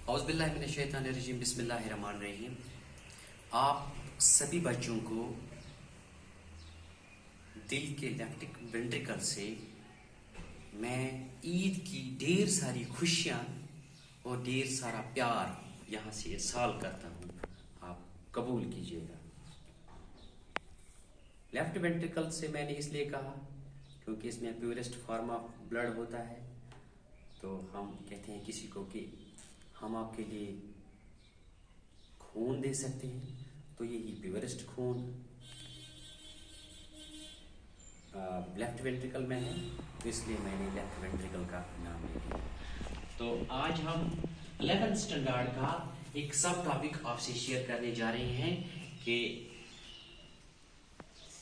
औज़ बिल्लाहि मिनश शैतानिर रजीम बिस्मिल्लाहिर्रहमानिर्रहीम। आप सभी बच्चों को दिल के लेफ्ट वेंट्रिकल से मैं ईद की ढेर सारी खुशियाँ और ढेर सारा प्यार यहाँ से इरसाल करता हूँ, आप कबूल कीजिएगा। लेफ्ट वेंट्रिकल से मैंने इसलिए कहा क्योंकि इसमें प्योरेस्ट फॉर्म ऑफ ब्लड होता है। तो हम कहते हैं किसी को कि हम आपके लिए खून दे सकते हैं, तो यही प्योरेस्ट खून लेफ्ट वेंट्रिकल में है, तो इसलिए मैंने लेफ्ट वेंट्रिकल का नाम ले लिया। तो आज हम 11th स्टैंडर्ड का एक सब टॉपिक आपसे शेयर करने जा रहे हैं कि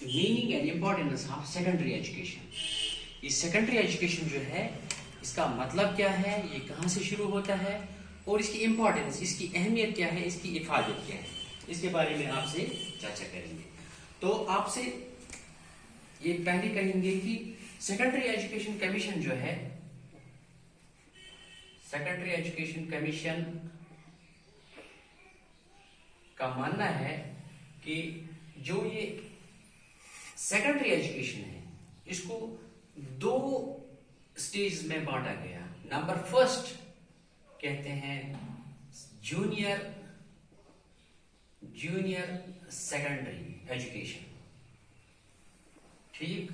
meaning and importance of secondary education. ये सेकेंडरी एजुकेशन जो है, इसका मतलब क्या है, ये कहाँ से शुरू होता है और इसकी इम्पोर्टेंस, इसकी अहमियत क्या है, इसकी इफादत क्या है, इसके बारे में आपसे चर्चा करेंगे। तो आपसे ये पहले कहेंगे कि सेकेंडरी एजुकेशन कमीशन जो है, सेकेंडरी एजुकेशन कमीशन का मानना है कि जो ये सेकेंडरी एजुकेशन है, इसको दो स्टेज में बांटा गया। नंबर फर्स्ट कहते हैं जूनियर सेकेंडरी एजुकेशन, ठीक।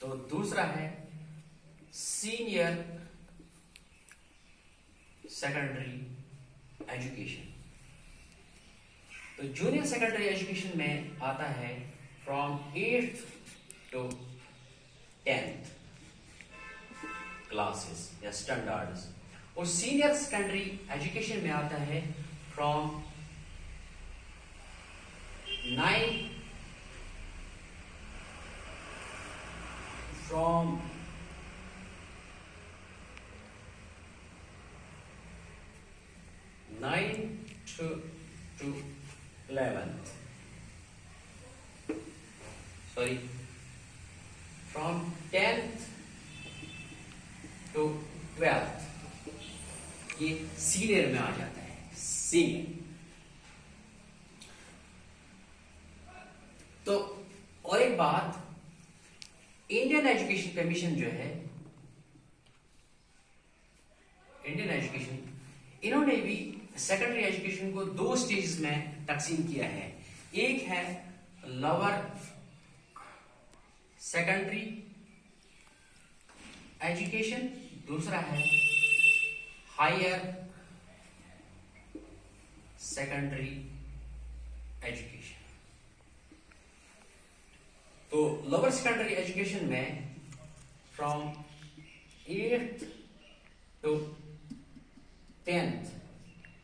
तो दूसरा है सीनियर सेकेंडरी एजुकेशन। तो जूनियर सेकेंडरी एजुकेशन में आता है from 8th to 10th classes या स्टैंडर्ड्स, और सीनियर सेकेंडरी एजुकेशन में आता है from 9th to 11th, sorry, from 10th to 12th, ये सीनियर में आ जाता है, सीनियर। तो और एक बात, इंडियन एजुकेशन कमीशन जो है, इंडियन एजुकेशन, इन्होंने भी सेकेंडरी एजुकेशन को दो स्टेज में तकसीम किया है। एक है लोअर सेकेंडरी एजुकेशन, दूसरा है हायर सेकेंडरी एजुकेशन। तो लोअर सेकेंडरी एजुकेशन में from 8th to 10th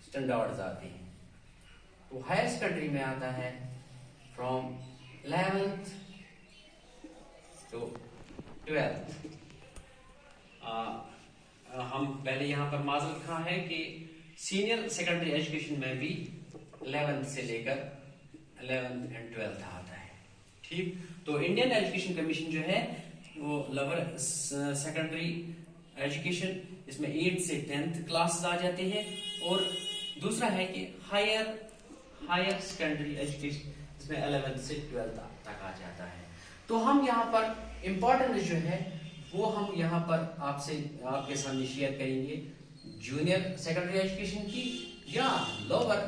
standards आते हैं। तो हायर सेकेंडरी में आता है फ्रॉम 11th to 12th। हम पहले यहां पर माजरत खां है कि सीनियर सेकेंडरी एजुकेशन में भी 11th से लेकर 11th and 12th आता है, ठीक। तो इंडियन एजुकेशन कमीशन जो है वो लोअर सेकेंडरी एजुकेशन, इसमें 8th से 10th क्लासेस आ जाते हैं, और दूसरा है कि हायर सेकेंडरी एजुकेशन, इसमें 11th से 12th तक आ जाता है। तो हम यहाँ पर इम्पोर्टेंस जो है वो हम यहाँ पर आपके सामने शेयर करेंगे, जूनियर सेकेंडरी एजुकेशन की या लोअर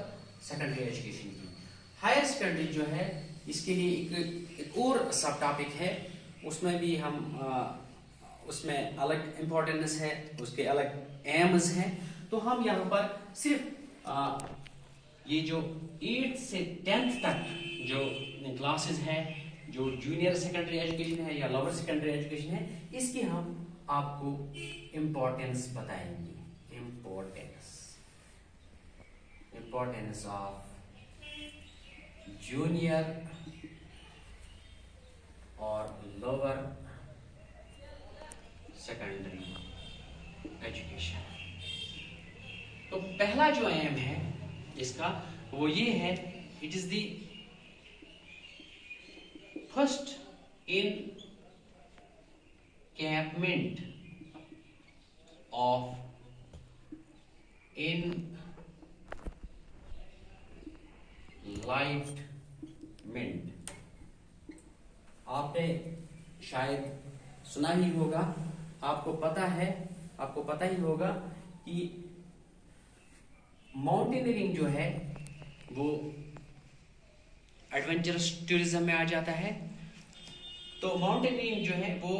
सेकेंडरी एजुकेशन की। हायर सेकेंडरी जो है, इसके लिए एक और सब टॉपिक है, उसमें भी हम उसमें अलग इम्पोर्टेंस है, उसके अलग एम्स हैं। तो हम यहाँ पर सिर्फ ये जो 8th से 10th तक जो क्लासेस हैं, जो जूनियर सेकेंडरी एजुकेशन है या लोअर सेकेंडरी एजुकेशन है, इसकी हम आपको इम्पोर्टेंस बताएंगे। इम्पोर्टेंस ऑफ जूनियर और लोअर सेकेंडरी एजुकेशन। तो पहला जो एम है इसका वो ये है, it is the first encampment of enlightenment, आपने शायद सुना ही होगा, आपको पता ही होगा कि माउंटेनियरिंग जो है वो एडवेंचरस टूरिज्म में आ जाता है। तो माउंटेनियरिंग जो है वो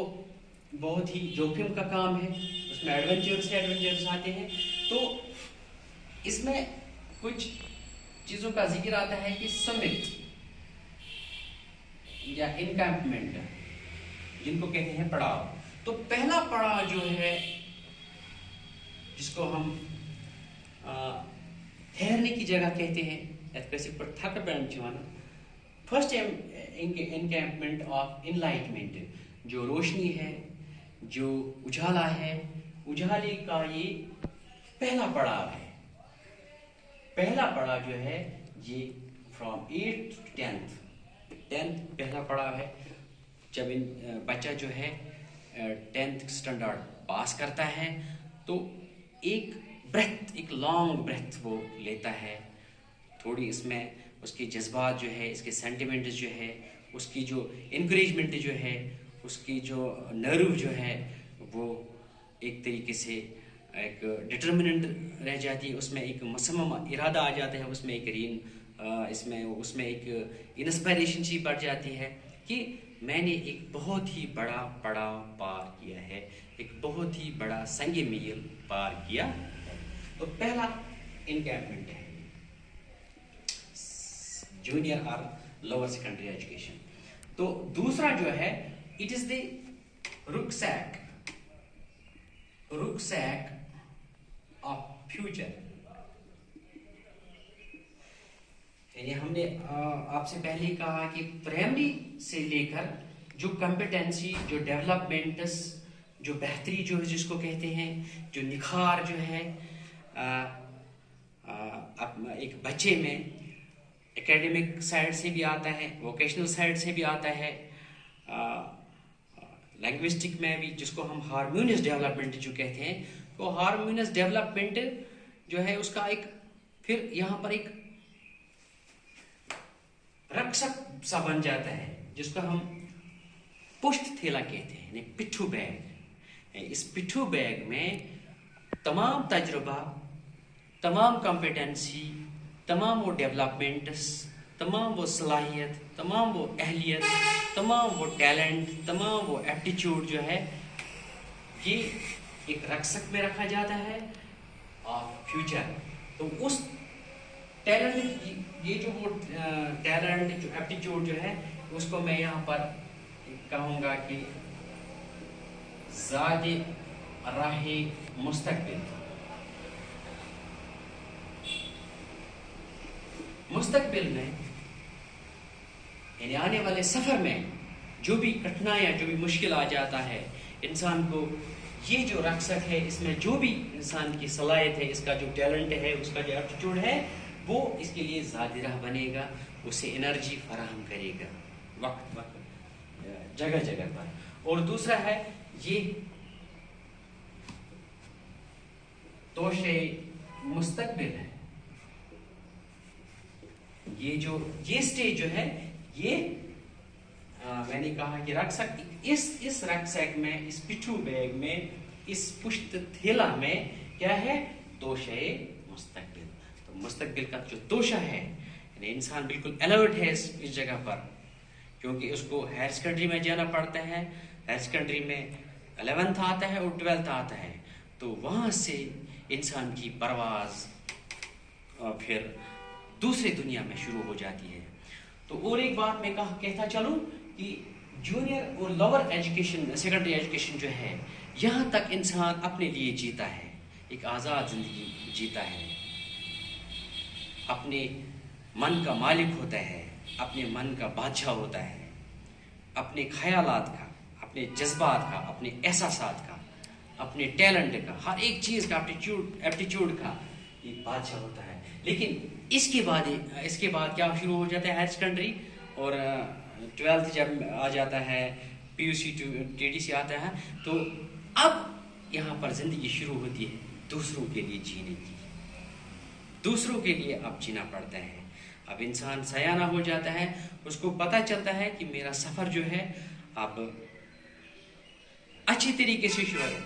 बहुत ही जोखिम का काम है, उसमें एडवेंचर्स आते हैं। तो इसमें कुछ चीजों का जिक्र आता है कि समिट या इनकैंपमेंट, जिनको कहते हैं पड़ाव। तो पहला पड़ाव जो है, जिसको हम ठहरने की जगह कहते हैं, फर्स्ट इनकैंपमेंट ऑफ इनलाइटमेंट, जो रोशनी है, जो उजाला है, उजाले का ये पहला पड़ाव है। पहला पड़ाव जो है ये फ्रॉम 8th to 10th पहला पड़ाव है। जब बच्चा जो है 10th स्टैंडर्ड पास करता है तो एक लॉन्ग ब्रेथ वो लेता है। थोड़ी इसमें उसके जज्बात जो है, इसके सेंटिमेंट्स जो है, उसकी जो इंकरेजमेंट जो है, उसकी जो नर्व जो है, वो एक तरीके से एक डिटर्मिनेंट रह जाती है, उसमें एक मुसम्मम इरादा आ जाता है, उसमें एक इंस्पिरेशन सी बढ़ जाती है कि मैंने एक बहुत ही बड़ा पड़ाव पार किया है, एक बहुत ही बड़ा संग मील पार किया है। तो पहला इनकैंपमेंट है जूनियर और लोअर सेकेंडरी एजुकेशन। तो दूसरा जो है, it is the rucksack of future. यानी हमने आपसे पहले कहा कि प्राइमरी से लेकर जो कॉम्पिटेंसी, जो डेवलपमेंट्स, जो बेहतरी जो है, जिसको कहते हैं, जो निखार जो है एक बच्चे में एकेडमिक साइड से भी आता है, वोकेशनल साइड से भी आता है, लैंग्विस्टिक में भी, जिसको हम हार्मोनियस डेवलपमेंट जो कहते हैं। तो हार्मोनियस डेवलपमेंट जो है उसका एक फिर यहाँ पर एक रक्षक सा बन जाता है, जिसको हम पुष्ट थैला कहते हैं, यानी पिट्ठू बैग। इस पिट्ठू बैग में तमाम तजुर्बा, तमाम कॉम्पिटेंसी, तमाम वो डेवलपमेंट्स, तमाम वो सलाहियत, तमाम वो अहलियत, तमाम वो टैलेंट, तमाम वो एप्टीट्यूड जो है, ये एक रक्षक में रखा जाता है ऑफ फ्यूचर। तो उस टैलेंट, ये जो वो टैलेंट, जो एप्टीट्यूड जो है, उसको मैं यहाँ पर कहूँगा कि ज़ादे राहे मुस्तकबिल में, यानी आने वाले सफर में जो भी कठिनाइयाँ, जो भी मुश्किल आ जाता है इंसान को, ये जो रक्षक है, इसमें जो भी इंसान की सलाहियत है, इसका जो टैलेंट है, उसका जो एप्टीट्यूड है, वो इसके लिए ज़ादी राह बनेगा, उसे एनर्जी फराहम करेगा वक्त जगह जगह पर। और दूसरा है ये तोशे मुस्तकबिल है। ये स्टेज जो है, ये मैंने कहा कि रक्षक, इस रक्षक में, इस पिट्ठू बैग में, इस पुष्ट थैला में क्या है? तोशे मुस्तकबिल। तो मुस्तकबिल का जो तोशा है, यानी इंसान बिल्कुल अलर्ट है इस जगह पर, क्योंकि उसको हायर सेकेंडरी में जाना पड़ता है। हायर सेकेंडरी में 11th आता है और 12th आता है, तो वहाँ से इंसान की परवाज फिर दूसरी दुनिया में शुरू हो जाती है। तो और एक बात मैं कहता चलूँ कि जूनियर और लोअर एजुकेशन, सेकेंडरी एजुकेशन जो है, यहाँ तक इंसान अपने लिए जीता है, एक आज़ाद ज़िंदगी जीता है, अपने मन का मालिक होता है, अपने मन का बादशाह होता है, अपने ख्यालात का, अपने जज्बात का, अपने एहसासात का, अपने टैलेंट का, हर एक चीज़ का, एप्टीट्यूड का ये बादशाह होता है। लेकिन इसके बाद क्या शुरू हो जाता है? हायर सेकेंडरी और 12th जब आ जाता है, PUC टू TDC आता है, तो अब यहाँ पर जिंदगी शुरू होती है दूसरों के लिए जीने की। दूसरों के लिए अब जीना पड़ता है। اب انسان سیانہ ہو جاتا ہے، اس کو پتہ چلتا ہے کہ میرا سفر جو ہے اب اچھی طریقے سے شروع ہے۔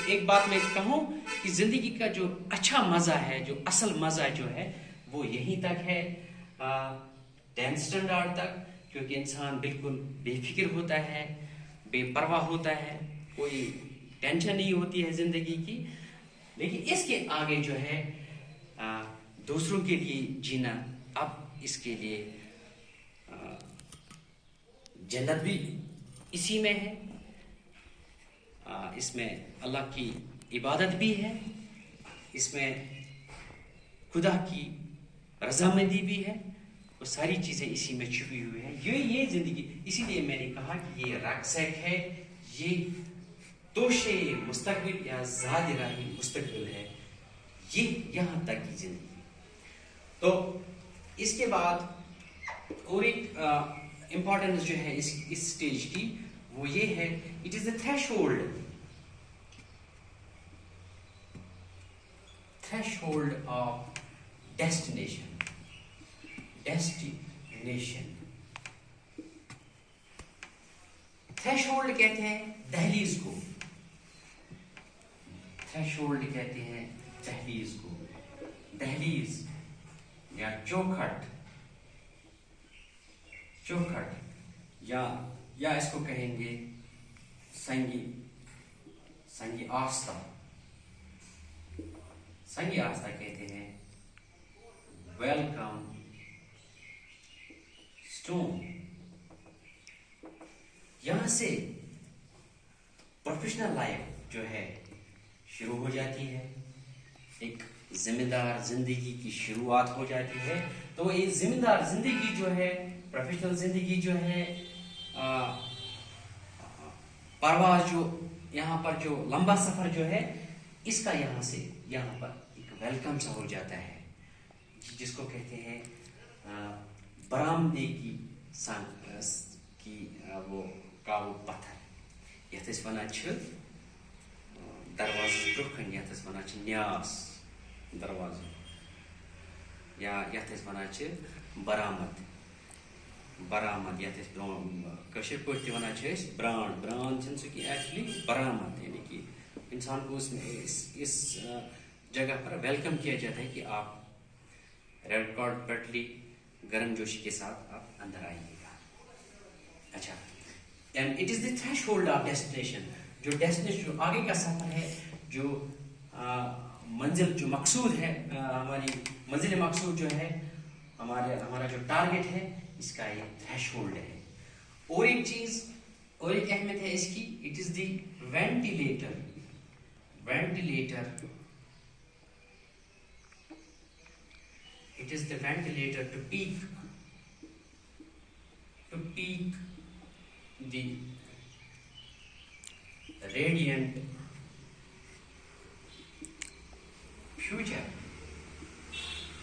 ایک بات میں کہوں کہ زندگی کا جو اچھا مزہ ہے، جو اصل مزہ جو ہے وہ یہیں تک ہے، 10th اسٹینڈرڈ تک، کیونکہ انسان بالکل بے فکر ہوتا ہے، بے پرواہ ہوتا ہے، کوئی ٹینشن نہیں ہوتی ہے زندگی کی۔ لیکن اس کے آگے جو ہے دوسروں کے لیے جینا، اب اس کے لیے جنت بھی اسی میں ہے، اس میں اللہ کی عبادت بھی ہے، اس میں خدا کی رضامندی بھی ہے، وہ ساری چیزیں اسی میں چھپی ہوئی ہیں۔ یہ زندگی، اسی لیے میں نے کہا کہ یہ رکسیک ہے، یہ توشے مستقبل یا زاد راہی مستقبل ہے، یہ یہاں تک کی زندگی۔ تو اس کے بعد اور ایک امپورٹنس جو ہے اس اسٹیج کی، وہ یہ ہے، it is the threshold of destination. Threshold کہتے ہیں دہلیز کو، تھریش ہولڈ کہتے ہیں دہلیز کو، دہلیز یا چوکھٹ یا اس کو کہیں گے سنگی آستہ کہتے ہیں، ویلکم اسٹون۔ یہاں سے پروفیشنل لائف جو ہے شروع ہو جاتی ہے، ایک ذمہ دار زندگی کی شروعات ہو جاتی ہے۔ تو یہ ذمہ دار زندگی جو ہے، پروفیشنل زندگی جو ہے، پرواز جو یہاں پر جو لمبا سفر جو ہے، اس کا یہاں پر ایک ویلکم سا ہو جاتا ہے، جس کو کہتے ہیں برآمدے کی وہ کاو پتھر، یتھ اس ونان چھ دروازٕ برونٛہہ کَنہِ، یتھ أسۍ ونان چھِ نیاس دروازٕ، یا یتھ أسۍ ونان چھِ برآمد، یتھ أسۍ کٲشِر پٲٹھۍ تہِ ونان چھِ أسۍ برٛانٛد چھِنہٕ سُہ کینٛہہ، ایکچُلی برآمد، یعنی کہ انسان کو اس جگہ پر ویلکم کیا جاتا ہے کہ آپ ریڈ کارپیٹلی گرم جوشی کے ساتھ آپ اندر آئیے گا۔ اچھا، and it is the threshold of destination, جو ڈیسٹینیشن، جو آگے کا سفر ہے، جو منزل، جو مقصود ہے، ہماری منزل مقصود جو ہے، ہمارا جو ٹارگٹ ہے، اس کا یہ تھریش ہولڈ ہے۔ اور ایک چیز، اور ایک اہمیت ہے اس کی، it is the ventilator it is the ventilator to peak the radiant future۔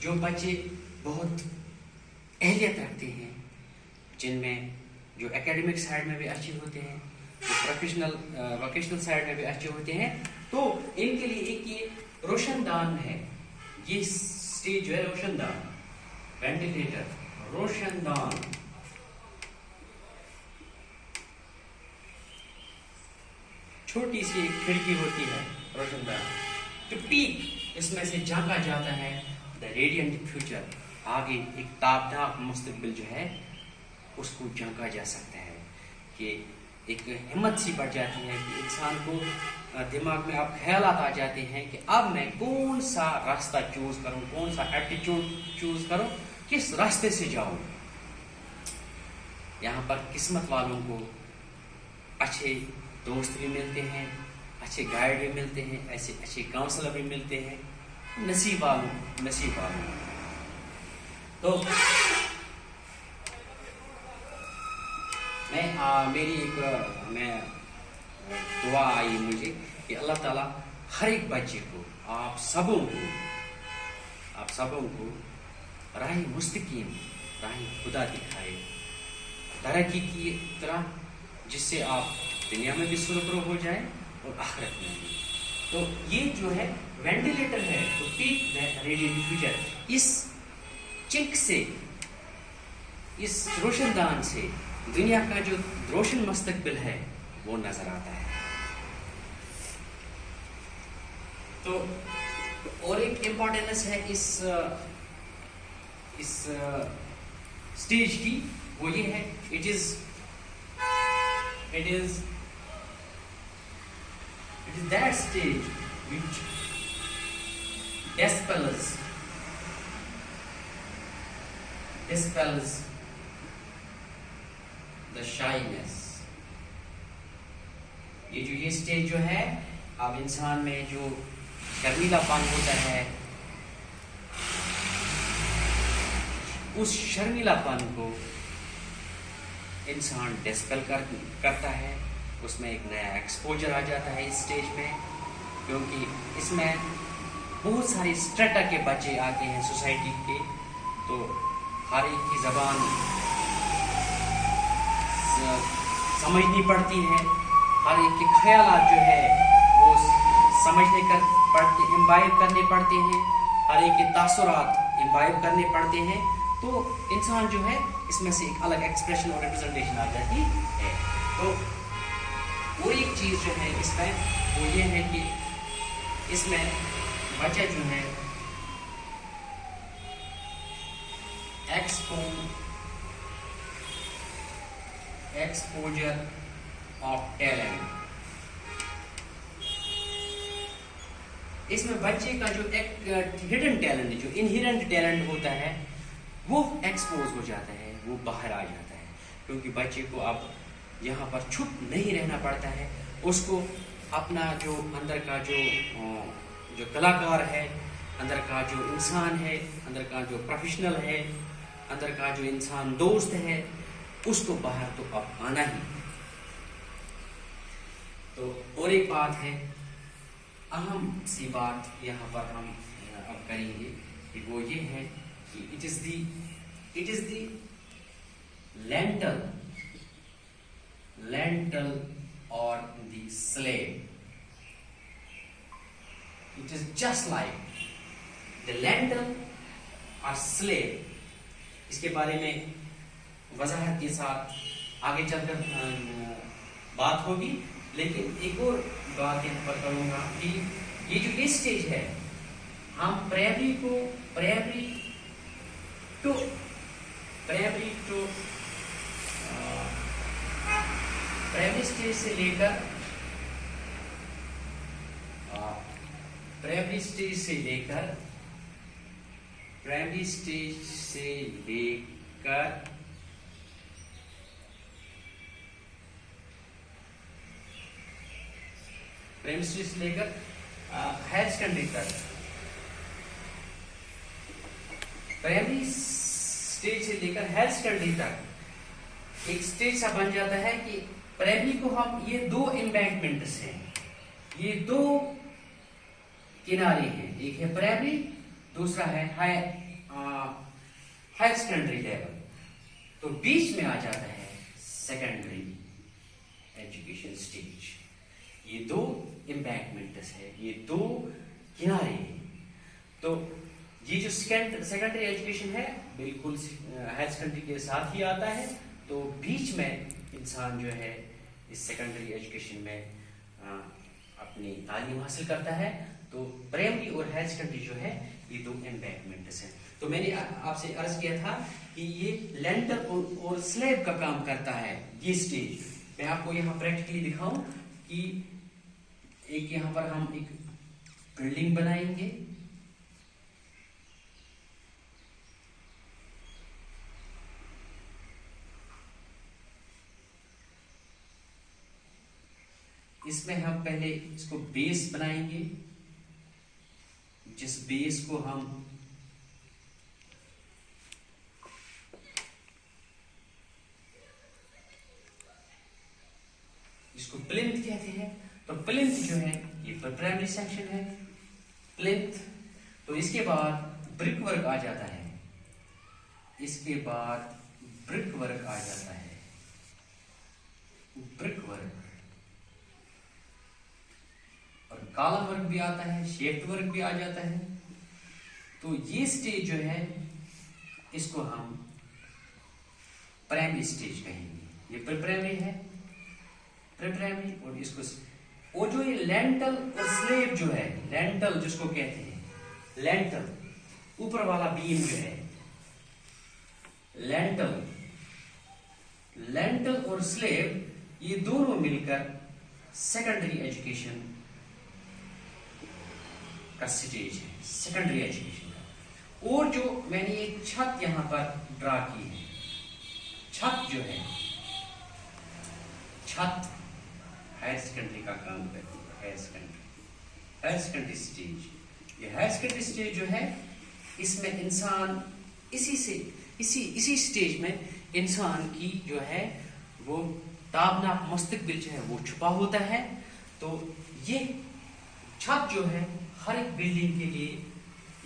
جو بچے بہت اہلیت رکھتے ہیں، جن میں جو اکیڈمک سائڈ میں بھی اچھے ہوتے ہیں، جو پروفیشنل ووکیشنل سائڈ میں بھی اچھے ہوتے ہیں، تو ان کے لیے ایک یہ روشن دان ہے، یہ اسٹیج جو ہے روشن دان، وینٹیلیٹر، روشن دان۔ چھوٹی سی ایک کھڑکی ہوتی ہے روشن دان، تو پیک، اس میں سے جھانکا جاتا ہے دا ریڈینٹ فیوچر، آگے ایک تابناک مستقبل جو ہے اس کو جھانکا جا سکتا ہے، کہ ایک ہمت سی بڑھ جاتی ہے کہ انسان کو دماغ میں اب خیالات آ جاتے ہیں کہ اب میں کون سا راستہ چوز کروں، کون سا ایپٹیچیوڈ چوز کروں، کس راستے سے جاؤں۔ یہاں پر قسمت والوں کو اچھے دوست بھی ملتے ہیں، اچھے گائیڈ بھی ملتے ہیں، ایسے اچھے کاؤنسلر بھی ملتے ہیں، نصیب والوں۔ تو میں دعا آئی مجھے کہ اللہ تعالیٰ ہر ایک بچے کو، آپ سبوں کو راہ مستقیم، راہ خدا دکھائے، ترقی کی طرح، جس سے آپ دنیا میں بھی سرخرو ہو جائیں اور آخرت میں بھی۔ تو یہ جو ہے وینٹیلیٹر ہے، تو پیک ریڈینٹ فیوچر، اس چنک سے اس روشن دان سے دنیا کا جو روشن مستقبل ہے وہ نظر آتا ہے. تو اور ایک امپورٹنس ہے اس اسٹیج کی، وہ یہ ہے it is that stage which dispels the shyness. یہ اسٹیج جو ہے، اب انسان میں جو شرمیلا پن ہوتا ہے، اس شرمیلا پن کو انسان ڈسپل کرتا ہے. اس میں ایک نیا ایکسپوجر آ جاتا ہے اس اسٹیج میں، کیونکہ اس میں بہت ساری اسٹریٹا کے بچے آتے ہیں سوسائٹی کے، تو ہر ایک کی زبان سمجھنی پڑتی ہے، ہر ایک کے خیالات جو ہے وہ سمجھنے پڑتے، امبائب کرنے پڑتے ہیں، ہر ایک کے تاثرات امبائب کرنے پڑتے ہیں. تو انسان جو ہے اس میں سے ایک الگ ایکسپریشن اور ریپرزنٹیشن آ جاتی ہے. تو اور ایک چیز جو ہے اس میں وہ یہ ہے کہ اس میں بچہ جو ہے ایکسپوجر آف ٹیلنٹ، اس میں بچے کا جو ایک ہڈن ٹیلنٹ، جو انہیرنٹ ٹیلنٹ ہوتا ہے وہ ایکسپوز ہو جاتا ہے، وہ باہر آ جاتا ہے. کیونکہ بچے کو اب یہاں پر چھپ نہیں رہنا پڑتا ہے، اس کو اپنا جو اندر کا جو کلاکار ہے، اندر کا جو انسان ہے، اندر کا جو پروفیشنل ہے، اندر کا جو انسان دوست ہے، اس کو باہر تو اب آنا ہی. تو اور ایک بات ہے، اہم سی بات یہاں پر ہم اب کریں گے کہ وہ یہ ہے کہ it is the lentil or the slave. It is just like the lentil or slave. اس کے بارے میں وضاحت کے ساتھ آگے چل کر بات ہوگی، لیکن ایک اور بات یہاں پر کروں گا کہ یہ جو اسٹیج ہے، ہم پرائمری اسٹیج سے لے کر پرائمری اسٹیج سے لے کر پرائمری اسٹیج سے لے کر ہائر سیکنڈری تک، پرائمری اسٹیج سے لے کر ہائر سیکنڈری تک ایک اسٹیج سا بن جاتا ہے کہ پرائمری کو ہم یہ دو امبینکمنٹس ہیں، یہ دو کنارے ہیں، ایک ہے پرائمری، دوسرا ہے ہائر سیکنڈری لیول. تو بیچ میں آ جاتا ہے سیکنڈری ایجوکیشن اسٹیج. یہ دو امبینکمنٹس ہے، یہ دو کنارے ہیں. تو یہ جو سیکنڈری ایجوکیشن ہے بالکل ہائر سیکنڈری کے ساتھ ہی آتا ہے. تو بیچ میں انسان جو ہے اس سیکنڈری ایجوکیشن میں اپنی تعلیم حاصل کرتا ہے. تو پرائمری اور ہائر سیکنڈری جو ہے یہ دو امبینکمنٹس ہیں. تو میں نے آپ سے عرض کیا تھا کہ یہ لینٹر اور سلیب کا کام کرتا ہے یہ اسٹیج. میں آپ کو یہاں پریکٹیکلی دکھاؤں کہ ایک یہاں پر ہم ایک بلڈنگ بنائیں گے. اس میں ہم پہلے اس کو بیس بنائیں گے، جس بیس کو ہم جس کو پلنتھ کہتے ہیں. تو پلنتھ جو ہے یہ پرائمری سیکشن ہے پلنتھ. تو اس کے بعد برک ورک آ جاتا ہے، اس کے بعد برک ورک آ جاتا ہے، برک ورک اور کالم ورک بھی آتا ہے، شیفٹ ورک بھی آ جاتا ہے. تو یہ سٹیج جو ہے اس کو ہم प्राइमरी स्टेज कहेंगे। ये प्राइमरी है, प्राइमरी, और इसको और जो ये लेंटल और स्लेब जो है, लेंटल जिसको कहते हैं, लेंटल ऊपर वाला बीम जो है, लेंटल और स्लेब, ये दोनों मिलकर सेकेंडरी एजुकेशन का स्टेज है, सेकेंडरी एजुकेशन का। और जो मैंने ये छत यहां पर ड्रा की है, छत जो है, छत हायर सेकेंडरी का काम करती है, हायर सेकेंडरी स्टेज। ये हायर सेकेंडरी स्टेज जो है, इसमें इंसान इसी स्टेज में इंसान की जो है वो ताबनाक मुस्तकबिल जो है वो छुपा होता है। तो ये छत जो है हर एक बिल्डिंग के लिए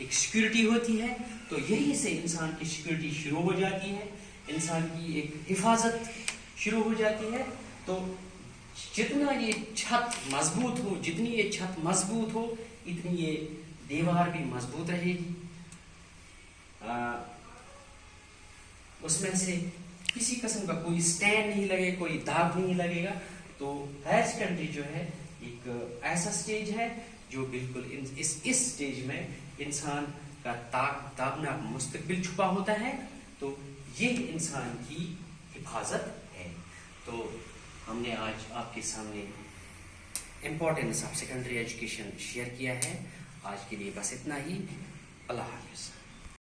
एक सिक्योरिटी होती है। तो यही से इंसान की सिक्योरिटी शुरू हो जाती है, इंसान की एक हिफाजत शुरू हो जाती है। तो जितना ये छत मजबूत हो, जितनी ये छत मजबूत हो, इतनी ये दीवार भी मजबूत रहेगी। उसमें से किसी किस्म का कोई स्टैंड नहीं लगेगा, कोई दाग नहीं लगेगा। तो हायर सेकेंडरी जो है एक ऐसा स्टेज है जो बिल्कुल इस स्टेज में इंसान का ताबनाक मुस्तकबिल छुपा होता है। तो ये इंसान की हिफाजत है। तो हमने आज आपके सामने importance of secondary education share किया है। आज के लिए बस इतना ही। अल्लाह हाफिज़।